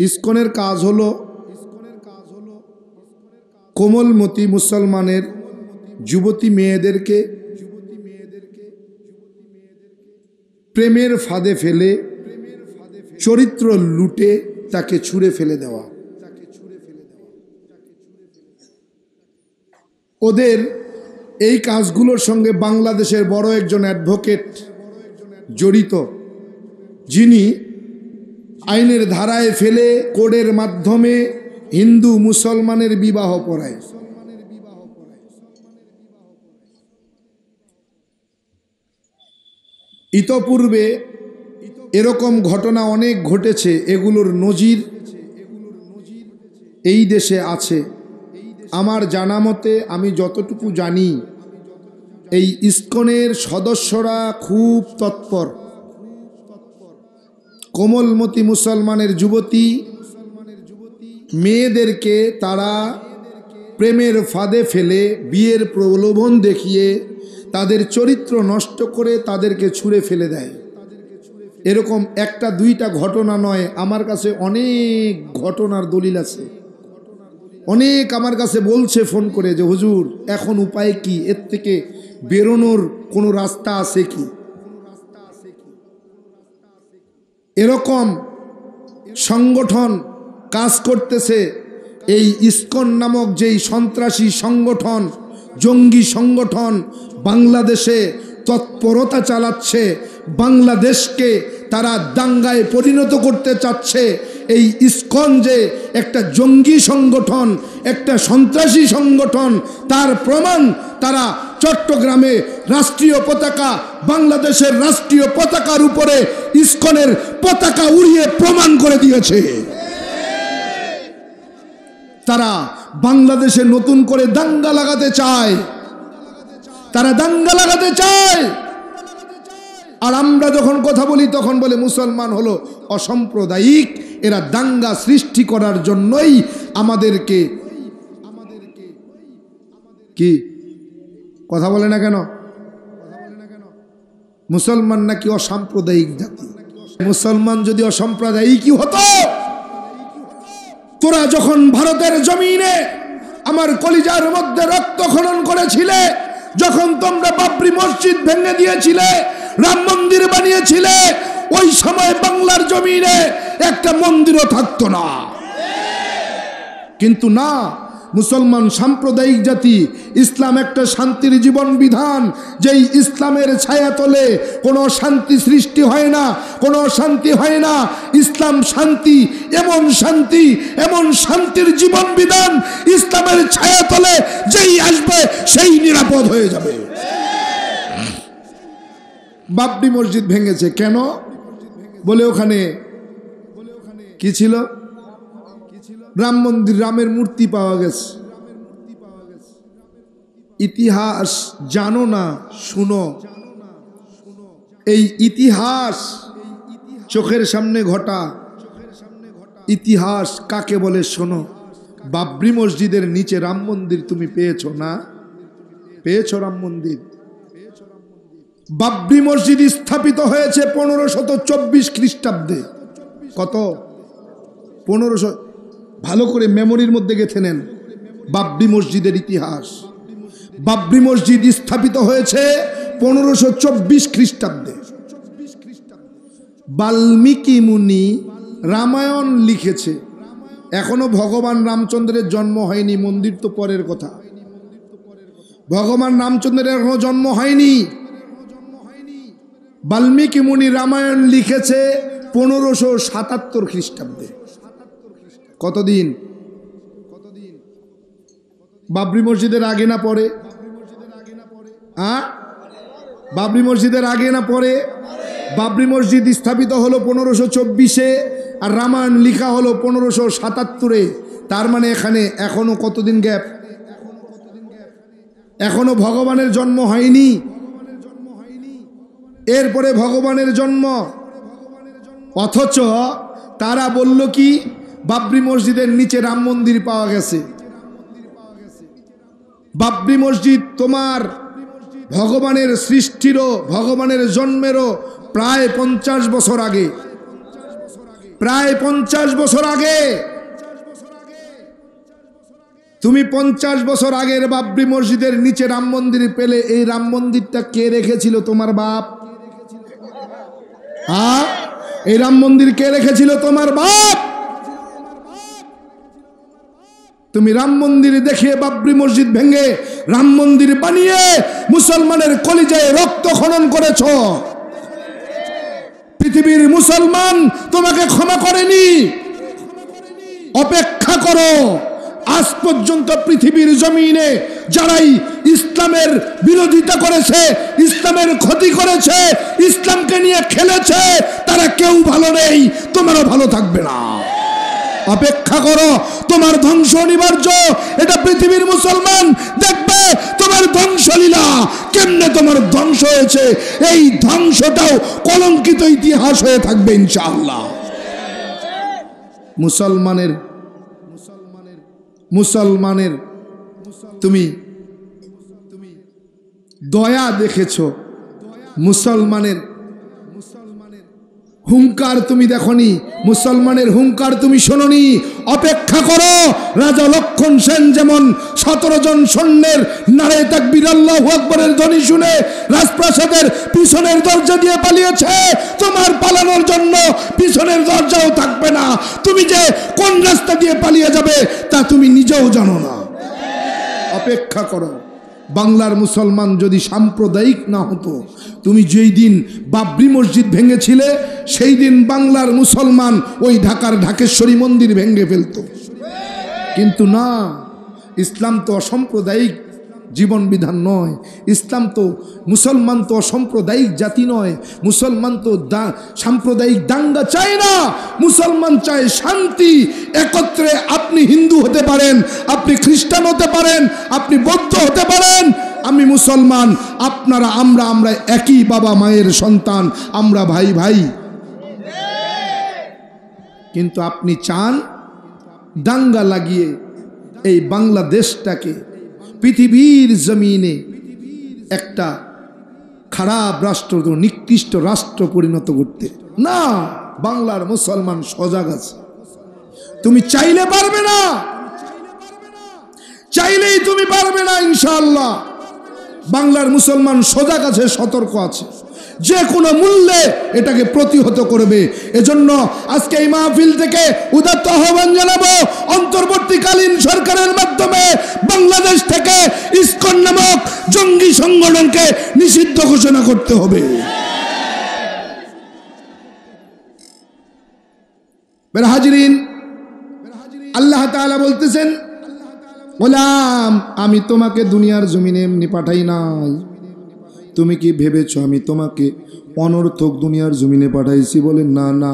ইসকনের কাজ হলো কোমলমতি মুসলমানের যুবতী মেয়েদেরকে প্রেমের ফাঁদে ফেলে চরিত্র লুটে তাকে ছুঁড়ে ফেলে দেওয়া। ওদের এই কাজগুলোর সঙ্গে বাংলাদেশের বড় একজন অ্যাডভোকেট জড়িত, যিনি আইনের ধারায় ফেলে কোর্টের মাধ্যমে হিন্দু মুসলমানের বিবাহ পড়ায়। ইতপূর্বে এরকম ঘটনা অনেক ঘটেছে, এগুলোর নজির এই দেশে আছে। আমার জানা মতে, আমি যতটুকু জানি, এই ইসকনের সদস্যরা খুব তৎপর। কোমলমতি মুসলমানের যুবতী মেয়েদেরকে তারা প্রেমের ফাঁদে ফেলে বিয়ের প্রলোভন দেখিয়ে তাদের চরিত্র নষ্ট করে তাদেরকে ছুঁড়ে ফেলে দেয়। এরকম একটা দুইটা ঘটনা নয়, আমার কাছে অনেক ঘটনার দলিল আছে। অনেক আমার কাছে বলছে ফোন করে যে হুজুর এখন উপায় কি, এর থেকে বেরোনোর কোনো রাস্তা আছে কি। এরকম সংগঠন কাজ করতেছে। এই ইসকন নামক যেই সন্ত্রাসী সংগঠন, জঙ্গি সংগঠন বাংলাদেশে তৎপরতা চালাচ্ছে, বাংলাদেশকে তারা দাঙ্গায় পরিণত করতে চাচ্ছে। এই ইসকন যে একটা জঙ্গি সংগঠন, একটা সন্ত্রাসী সংগঠন, তার প্রমাণ তারা চট্টগ্রামে রাষ্ট্রীয় পতাকা, বাংলাদেশের রাষ্ট্রীয় পতাকার উপরে ইসকনের পতাকা উড়িয়ে প্রমাণ করে দিয়েছে। তারা বাংলাদেশে নতুন করে দাঙ্গা লাগাতে চায়, তারা দাঙ্গা লাগাতে চায়। আর আমরা যখন কথা বলি তখন বলে মুসলমান হলো অসাম্প্রদায়িক, এরা দাঙ্গা সৃষ্টি করার জন্যই আমাদেরকে কি কথা বলে না কেন? মুসলমান নাকি অসাম্প্রদায়িক জাতি? মুসলমান যদি অসাম্প্রদায়িকই হতো, তোরা যখন ভারতের জমিনে আমার কলিজার মধ্যে রক্তক্ষরণ করেছিলে, যখন তোমরা বাবরি মসজিদ ভেঙে দিয়েছিলে, রাম মন্দির বানিয়েছিলে, ওই সময় বাংলার জমিনে একটা মন্দিরও থাকতো না। কিন্তু না, মুসলমান সাম্প্রদায়িক জাতি। ইসলাম একটা শান্তির জীবন বিধান, যেই ইসলামের ছায়াতলে কোনো শান্তি সৃষ্টি হয় না, কোনো শান্তি হয় না। ইসলাম শান্তি, এমন শান্তি, এমন শান্তির জীবন বিধান, ইসলামের ছায়াতলে যেই আসবে সেই নিরাপদ হয়ে যাবে। বাবরি মসজিদ ভেঙেছে কেন? বলে ওখানে কি ছিল? রাম মন্দির, রামের মূর্তি পাওয়া গেছে। ইতিহাস জানো না, শুনো। এই ইতিহাস চোখের সামনে ঘটা ইতিহাস কাকে বলে শোনো। বাবরি মসজিদের নিচে রাম মন্দির তুমি পেয়েছো না? পেয়েছো রাম মন্দির? বাবরি মসজিদ স্থাপিত হয়েছে 1524 খ্রিস্টাব্দে। কত? 1500। ভালো করে মেমোরির মধ্যে গেঁথে নেন বাবরি মসজিদের ইতিহাস। বাবরি মসজিদ স্থাপিত হয়েছে 1524 খ্রিস্টাব্দে। বাল্মীকি মুনি রামায়ণ লিখেছে। এখনো ভগবান রামচন্দ্রের জন্ম হয়নি, মন্দির তো পরের কথা। ভগবান রামচন্দ্রের এখনো জন্ম হয়নি। বাল্মীকি মুনি রামায়ণ লিখেছে 1577 খ্রিস্টাব্দে। কতদিন? বাবরি মসজিদের আগে না পরে? বাবরি মসজিদের আগে না পরে? বাবরি মসজিদ স্থাপিত হলো 1524-এ, আর রামায়ণ লিখা হলো 1577-এ। তার মানে এখানে এখনো কতদিন গ্যাপ? এখনো ভগবানের জন্ম হয়নি। এরপরে ভগবানের জন্ম। অথচ তারা বলল কি, বাবরি মসজিদের নিচে রাম মন্দির পাওয়া গেছে। বাবরি মসজিদ তোমার ভগবানের সৃষ্টিরও, ভগবানের জন্মেরও প্রায় 50 বছর আগে। প্রায় 50 বছর আগে, তুমি 50 বছর আগের বাবরি মসজিদের নিচে রাম মন্দির পেলে, এই রাম মন্দিরটা কে রেখেছিল? তোমার বাপ। হ্যাঁ, এই রাম মন্দির কে রেখেছিল? তোমার বাপ। তুমি রাম মন্দির দেখিয়ে বাবরি মসজিদ ভেঙে রাম মন্দির বানিয়ে মুসলমানের কলিজায় রক্ত খনন করেছ। পৃথিবীর মুসলমান তোমাকে ক্ষমা করেনি। অপেক্ষা করো, আজ পর্যন্ত পৃথিবীর জমিনে যারাই ইসলামের বিরোধিতা করেছে, ইসলামের ক্ষতি করেছে, ইসলামকে নিয়ে খেলেছে, তারা কেউ ভালো নেই, তোমারও ভালো থাকবে না। অপেক্ষা করো, তোমার ধ্বংস অনিবার্য। এটা পৃথিবীর মুসলমান দেখবে তোমার ধ্বংসলীলা কেমনে তোমার ধ্বংস হয়েছে। এই ধ্বংসটাও কলঙ্কিত ইতিহাস হয়ে থাকবে ইনশাআল্লাহ। মুসলমানের তুমি দয়া দেখেছো, মুসলমানের হুঙ্কার তুমি দেখনি, মুসলমানের হুঙ্কার তুমি শোনোনি। অপেক্ষা করো, রাজা লক্ষণ সেন যেমন 17 জন সৈন্যের নারে তাকবীর আল্লাহু আকবারের ধ্বনি শুনে রাজপ্রাসাদের পিছনের দরজা দিয়ে পালিয়েছে, তোমার পালানোর জন্য পিছনের দরজাও থাকবে না। তুমি যে কোন রাস্তা দিয়ে পালিয়ে যাবে তা তুমি নিজেও জানো না। অপেক্ষা করো। বাংলার মুসলমান যদি সাম্প্রদায়িক না হতো, তুমি যেই দিন বাবরি মসজিদ ভেঙেছিলে সেই দিন বাংলার মুসলমান ওই ঢাকার ঢাকেশ্বরী মন্দির ভেঙে ফেলতো। কিন্তু না, ইসলাম তো অসাম্প্রদায়িক জীবন বিধান নয়। ইসলাম তো, মুসলমান তো অসাম্প্রদায়িক জাতি নয়। মুসলমান তো সাম্প্রদায়িক দাঙ্গা চায় না। মুসলমান চায় শান্তি, একত্রে। আপনি হিন্দু হতে পারেন, আপনি খ্রিস্টান হতে পারেন, আপনি বৌদ্ধ হতে পারেন, আমি মুসলমান, আপনারা আমরা একই বাবা মায়ের সন্তান, আমরা ভাই ভাই। কিন্তু আপনি চান দাঙ্গা লাগিয়ে এই বাংলাদেশটাকে পৃথিবীর জমিনে একটা খারাপ রাষ্ট্র, নিকৃষ্ট রাষ্ট্র পরিণত করতে। না, বাংলার মুসলমান সজাগ আছে। তুমি চাইলে পারবে না, চাইলেই তুমি পারবে না ইনশাআল্লাহ। বাংলার মুসলমান সজাগ আছে, সতর্ক আছে, যে কোনো মূল্যে এটাকে প্রতিহত করবে। এজন্য আজকে এই মাহফিল থেকে উদাত্ত আহ্বান জানাবো, অন্তর্বর্তীকালীন সরকারের মাধ্যমে বাংলাদেশ থেকে ইসকন নামক জঙ্গি সংগঠনকে নিষিদ্ধ ঘোষণা করতে হবে। হাজিরিন, আল্লাহ তাআলা বলতেছেন, গোলাম আমি তোমাকে দুনিয়ার জমিনে এমনি পাঠাই নাই। তুমি কি ভেবেছো আমি তোমাকে অনর্থক দুনিয়ার জমিনে পাঠাইছি? বলেন না, না।